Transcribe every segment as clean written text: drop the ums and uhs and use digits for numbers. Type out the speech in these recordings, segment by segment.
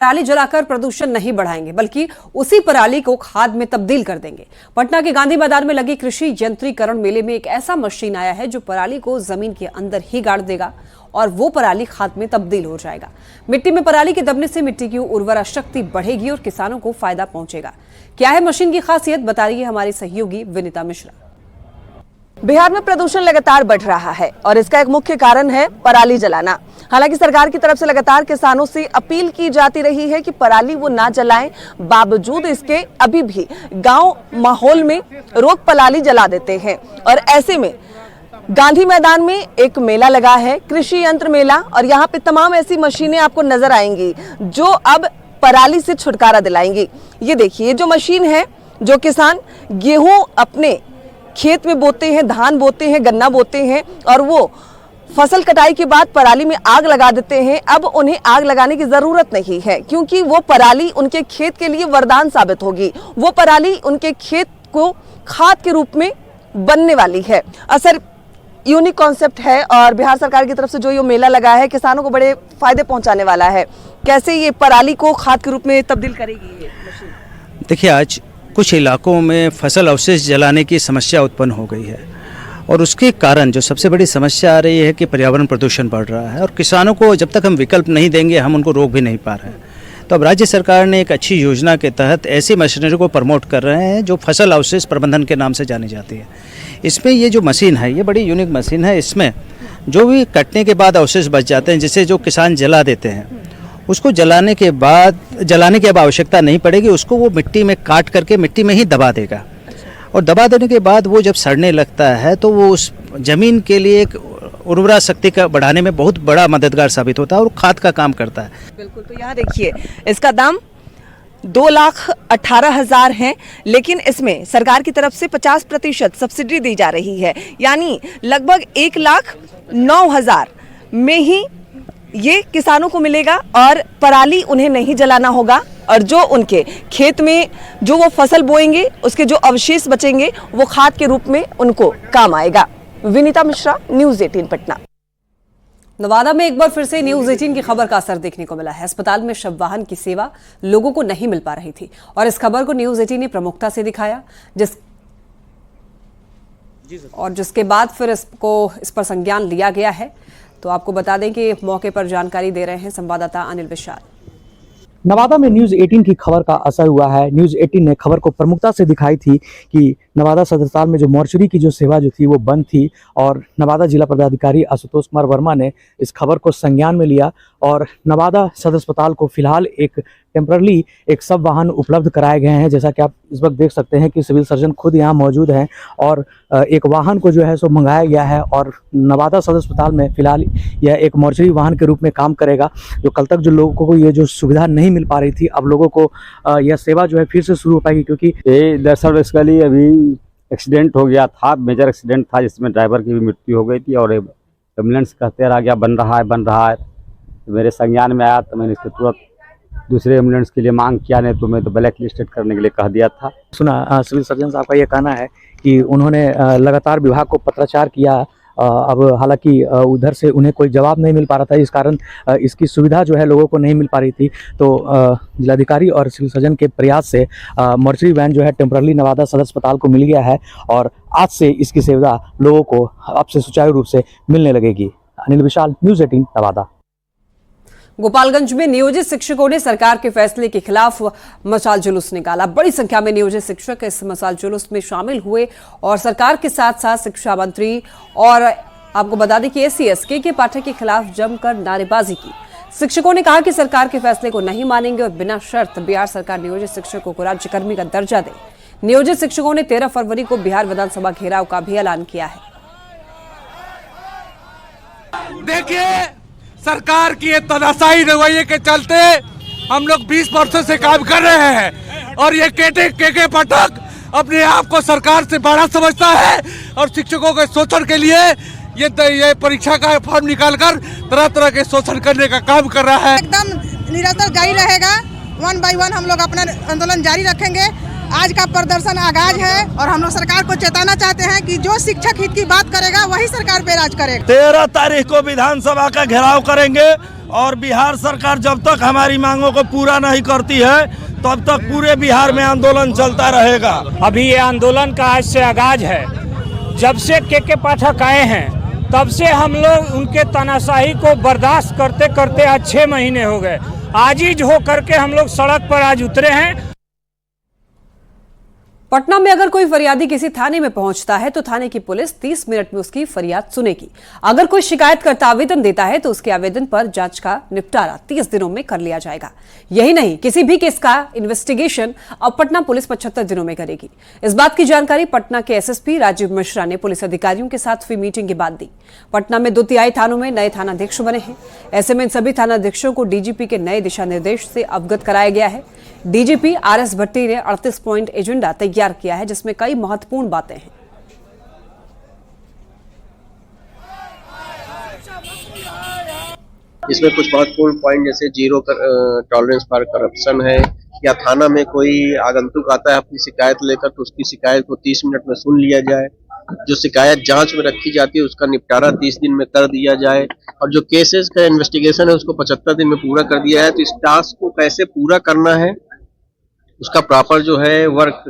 पराली जलाकर प्रदूषण नहीं बढ़ाएंगे बल्कि उसी पराली को खाद में तब्दील कर देंगे। पटना के गांधी मैदान में लगी कृषि यंत्रीकरण मेले में एक ऐसा मशीन आया है जो पराली को जमीन के अंदर ही गाड़ देगा और वो पराली खाद में तब्दील हो जाएगा। मिट्टी में पराली के दबने से मिट्टी की उर्वरा शक्ति बढ़ेगी और किसानों को फायदा पहुंचेगा। क्या है मशीन की खासियत, बता रही है हमारी सहयोगी विनीता मिश्रा। बिहार में प्रदूषण लगातार बढ़ रहा है और इसका एक मुख्य कारण है पराली जलाना। हालांकि सरकार की तरफ से लगातार किसानों से अपील की जाती रही है कि पराली वो ना जलाएं, बावजूद इसके अभी भी गांव माहौल में लोग पराली जला देते हैं। और ऐसे में गांधी मैदान में एक मेला लगा है, कृषि यंत्र मेला, और यहाँ पे तमाम ऐसी मशीनें आपको नजर आएंगी जो अब पराली से छुटकारा दिलाएंगी। ये देखिए, जो मशीन है, जो किसान गेहूं अपने खेत में बोते हैं, धान बोते हैं, गन्ना बोते हैं और वो फसल कटाई के बाद पराली में आग लगा देते हैं। अब उन्हें आग लगाने की जरूरत नहीं है क्योंकि वो पराली उनके खेत के लिए वरदान साबित होगी। वो पराली उनके खेत को खाद के रूप में बनने वाली है। असर यूनिक कॉन्सेप्ट है और बिहार सरकार की तरफ से जो ये मेला लगा है किसानों को बड़े फायदे पहुंचाने वाला है। कैसे ये पराली को खाद के रूप में तब्दील करेगी ये मशीन? देखिए, आज कुछ इलाकों में फसल अवशेष जलाने की समस्या उत्पन्न हो गई है और उसके कारण जो सबसे बड़ी समस्या आ रही है कि पर्यावरण प्रदूषण बढ़ रहा है और किसानों को जब तक हम विकल्प नहीं देंगे हम उनको रोक भी नहीं पा रहे हैं। तो अब राज्य सरकार ने एक अच्छी योजना के तहत ऐसी मशीनरी को प्रमोट कर रहे हैं जो फसल अवशेष प्रबंधन के नाम से जानी जाती है। इसमें ये जो मशीन है ये बड़ी यूनिक मशीन है। इसमें जो भी कटने के बाद अवशेष बच जाते हैं, जिसे जो किसान जला देते हैं, उसको जलाने की अब आवश्यकता नहीं पड़ेगी। उसको वो मिट्टी में काट करके मिट्टी में ही दबा देगा और दबा देने के बाद वो जब सड़ने लगता है तो वो उस जमीन के लिए एक उर्वरा शक्ति का बढ़ाने में बहुत बड़ा मददगार साबित होता है और खाद का काम करता है। बिल्कुल। तो यहाँ देखिए, इसका दाम 2,18,000 है, लेकिन इसमें सरकार की तरफ से 50% सब्सिडी दी जा रही है, यानी लगभग 1,09,000 में ही ये किसानों को मिलेगा और पराली उन्हें नहीं जलाना होगा और जो उनके खेत में जो वो फसल बोएंगे उसके जो अवशेष बचेंगे वो खाद के रूप में उनको काम आएगा। विनीता मिश्रा, न्यूज़ 18 पटना। नवादा में एक बार फिर से न्यूज़ 18 की खबर का असर देखने को मिला है। अस्पताल में शव वाहन की सेवा लोगों को नहीं मिल पा रही थी और इस खबर को न्यूज़ 18 ने प्रमुखता से दिखाया, जिसके बाद फिर इस पर संज्ञान लिया गया है। तो आपको बता दें कि मौके पर जानकारी दे रहे हैं संवाददाता अनिल विशाल। नवादा में न्यूज़ 18 की खबर का असर हुआ है। न्यूज़ 18 ने खबर को प्रमुखता से दिखाई थी कि नवादा सदर अस्पताल में जो मॉर्चरी की जो सेवा जो थी वो बंद थी और नवादा जिला पदाधिकारी आशुतोष कुमार वर्मा ने इस खबर को संज्ञान में लिया और नवादा सदर अस्पताल को फिलहाल एक टेम्परली एक सब वाहन उपलब्ध कराए गए हैं। जैसा कि आप इस वक्त देख सकते हैं कि सिविल सर्जन खुद यहाँ मौजूद हैं और एक वाहन को जो है सो मंगाया गया है और नवादा सदर अस्पताल में फिलहाल यह एक मॉर्चरी वाहन के रूप में काम करेगा। जो कल तक जो लोगों को ये जो सुविधा नहीं मिल पा रही थी, अब लोगों को यह सेवा जो है फिर से शुरू हो पाएगी क्योंकि दरअसल बेसिकली अभी एक्सीडेंट हो गया था, मेजर एक्सीडेंट था जिसमें ड्राइवर की भी मृत्यु हो गई थी और एम्बुलेंस कहते रह गया बन रहा है। तो मेरे संज्ञान में आया तो मैंने इसको तुरंत दूसरे एम्बुलेंस के लिए मांग किया, नहीं तो मैं तो ब्लैक लिस्टेड करने के लिए कह दिया था। सुना सिविल सर्जन साहब का ये कहना है कि उन्होंने लगातार विभाग को पत्राचार किया, अब हालांकि उधर से उन्हें कोई जवाब नहीं मिल पा रहा था, इस कारण इसकी सुविधा जो है लोगों को नहीं मिल पा रही थी। तो जिलाधिकारी और सिविल सर्जन के प्रयास से मॉर्चरी वैन जो है टेम्पररी नवादा सदर अस्पताल को मिल गया है और आज से इसकी सुविधा लोगों को अब से सुचारू रूप से मिलने लगेगी। अनिल विशाल, न्यूज़ 18 नवादा। गोपालगंज में नियोजित शिक्षकों ने सरकार के फैसले के खिलाफ मशाल जुलूस निकाला। बड़ी संख्या में नियोजित शिक्षक इस मशाल जुलूस में शामिल हुए और सरकार के साथ साथ शिक्षा मंत्री और आपको बता दें कि SC/SK के पाठक के खिलाफ जमकर नारेबाजी की। शिक्षकों ने कहा कि सरकार के फैसले को नहीं मानेंगे और बिना शर्त बिहार सरकार नियोजित शिक्षकों को राज्यकर्मी का दर्जा दे। नियोजित शिक्षकों ने 13 फरवरी को बिहार विधानसभा घेराव का भी ऐलान किया है। देखिए, सरकार की तनाशाही रवैये के चलते हम लोग 20 वर्षों से काम कर रहे हैं और ये के पाठक अपने आप को सरकार से बड़ा समझता है और शिक्षकों के शोषण के लिए ये परीक्षा का फॉर्म निकालकर तरह तरह के शोषण करने का काम कर रहा है। एकदम निरंतर जारी रहेगा, 1 बाय 1 हम लोग अपना आंदोलन जारी रखेंगे। आज का प्रदर्शन आगाज है और हम लोग सरकार को चेताना चाहते हैं कि जो शिक्षक हित की बात करेगा वही सरकार पे राज करेगा। 13 तारीख को विधानसभा का घेराव करेंगे और बिहार सरकार जब तक हमारी मांगों को पूरा नहीं करती है तब तक पूरे बिहार में आंदोलन चलता रहेगा। अभी ये आंदोलन का आज से आगाज है। जब से के पाठक आए हैं तब से हम लोग उनके तानाशाही को बर्दाश्त करते करते आज 6 महीने हो गए। आजीज हो करके हम लोग सड़क पर आज उतरे हैं। पटना में अगर कोई फरियादी किसी थाने में पहुंचता है तो थाने की पुलिस 30 मिनट में उसकी फरियाद सुनेगी। अगर कोई शिकायतकर्ता आवेदन देता है तो उसके आवेदन पर जांच का निपटारा 30 दिनों में कर लिया जाएगा। यही नहीं, किसी भी केस का इन्वेस्टिगेशन अब पटना पुलिस 75 दिनों में करेगी। इस बात की जानकारी पटना के एसएसपी राजीव मिश्रा ने पुलिस अधिकारियों के साथ हुई मीटिंग के बाद दी। पटना में 2/3 थानों में नए थानाध्यक्ष बने हैं। ऐसे में इन सभी थानाध्यक्षों को डीजीपी के नए दिशा निर्देश से अवगत कराया गया है। डीजीपी आरएस भट्टी ने 38 पॉइंट एजेंडा तैयार किया है जिसमें कई महत्वपूर्ण बातें हैं। इसमें कुछ महत्वपूर्ण पॉइंट जैसे जीरो टॉलरेंस फॉर करप्शन है, या थाना में कोई आगंतुक आता है अपनी शिकायत लेकर तो उसकी शिकायत को 30 मिनट में सुन लिया जाए। जो शिकायत जांच में रखी जाती है उसका निपटारा 30 दिन में कर दिया जाए, और जो केसेस का इन्वेस्टिगेशन है उसको 75 दिन में पूरा कर दिया है। तो इस टास्क को कैसे पूरा करना है उसका प्रॉपर जो है वर्क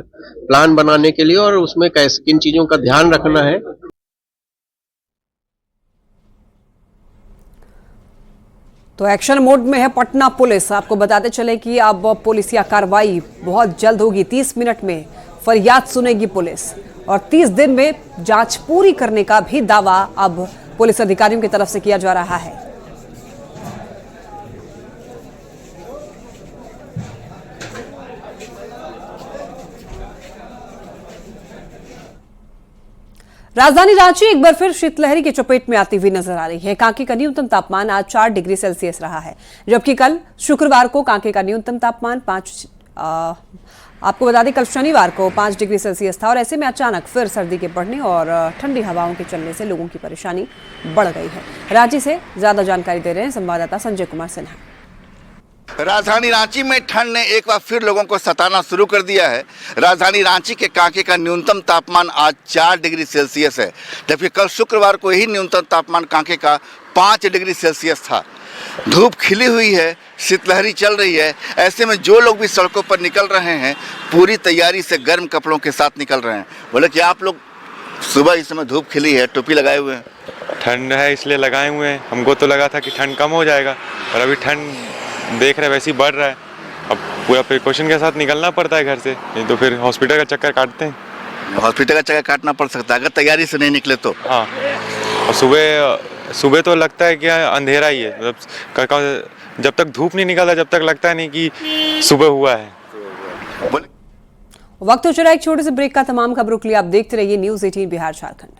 प्लान बनाने के लिए, और उसमें किन चीजों का ध्यान रखना है। तो एक्शन मोड में है पटना पुलिस। आपको बताते चले कि अब पुलिसिया कार्रवाई बहुत जल्द होगी। 30 मिनट में फरियाद सुनेगी पुलिस और 30 दिन में जांच पूरी करने का भी दावा अब पुलिस अधिकारियों की तरफ से किया जा रहा है। राजधानी रांची एक बार फिर शीतलहरी की चपेट में आती हुई नजर आ रही है। कांके का न्यूनतम तापमान आज 4 डिग्री सेल्सियस रहा है, जबकि कल शुक्रवार को कांके का न्यूनतम तापमान आपको बता दें कल शनिवार को 5 डिग्री सेल्सियस था। और ऐसे में अचानक फिर सर्दी के बढ़ने और ठंडी हवाओं के चलने से लोगों की परेशानी बढ़ गई है। रांची से ज्यादा जानकारी दे रहे हैं संवाददाता संजय कुमार सिन्हा। राजधानी रांची में ठंड ने एक बार फिर लोगों को सताना शुरू कर दिया है। राजधानी रांची के कांके का न्यूनतम तापमान आज 4 डिग्री सेल्सियस है, जबकि कल शुक्रवार को यही न्यूनतम तापमान कांके का 5 डिग्री सेल्सियस था। धूप खिली हुई है, शीतलहरी चल रही है। ऐसे में जो लोग भी सड़कों पर निकल रहे हैं पूरी तैयारी से गर्म कपड़ों के साथ निकल रहे हैं। बोले कि आप लोग सुबह इस समय धूप खिली है, टोपी लगाए हुए हैं? ठंड है इसलिए लगाए हुए हैं। हमको तो लगा था कि ठंड कम हो जाएगा, और अभी ठंड देख रहे वैसे ही बढ़ रहा है। अब पूरा प्रिकॉशन के साथ निकलना पड़ता है घर से, नहीं तो फिर हॉस्पिटल का चक्कर काटते हैं। हॉस्पिटल का चक्कर काटना पड़ सकता है अगर तैयारी से नहीं निकले तो। हाँ, और सुबह तो लगता है कि अंधेरा ही है। मतलब जब तक धूप नहीं निकलता जब तक लगता नहीं कि सुबह हुआ है। वक्त हो चला एक छोटे से ब्रेक का। तमाम खबरों के लिए आप देखते रहिए न्यूज़ 18 बिहार झारखंड।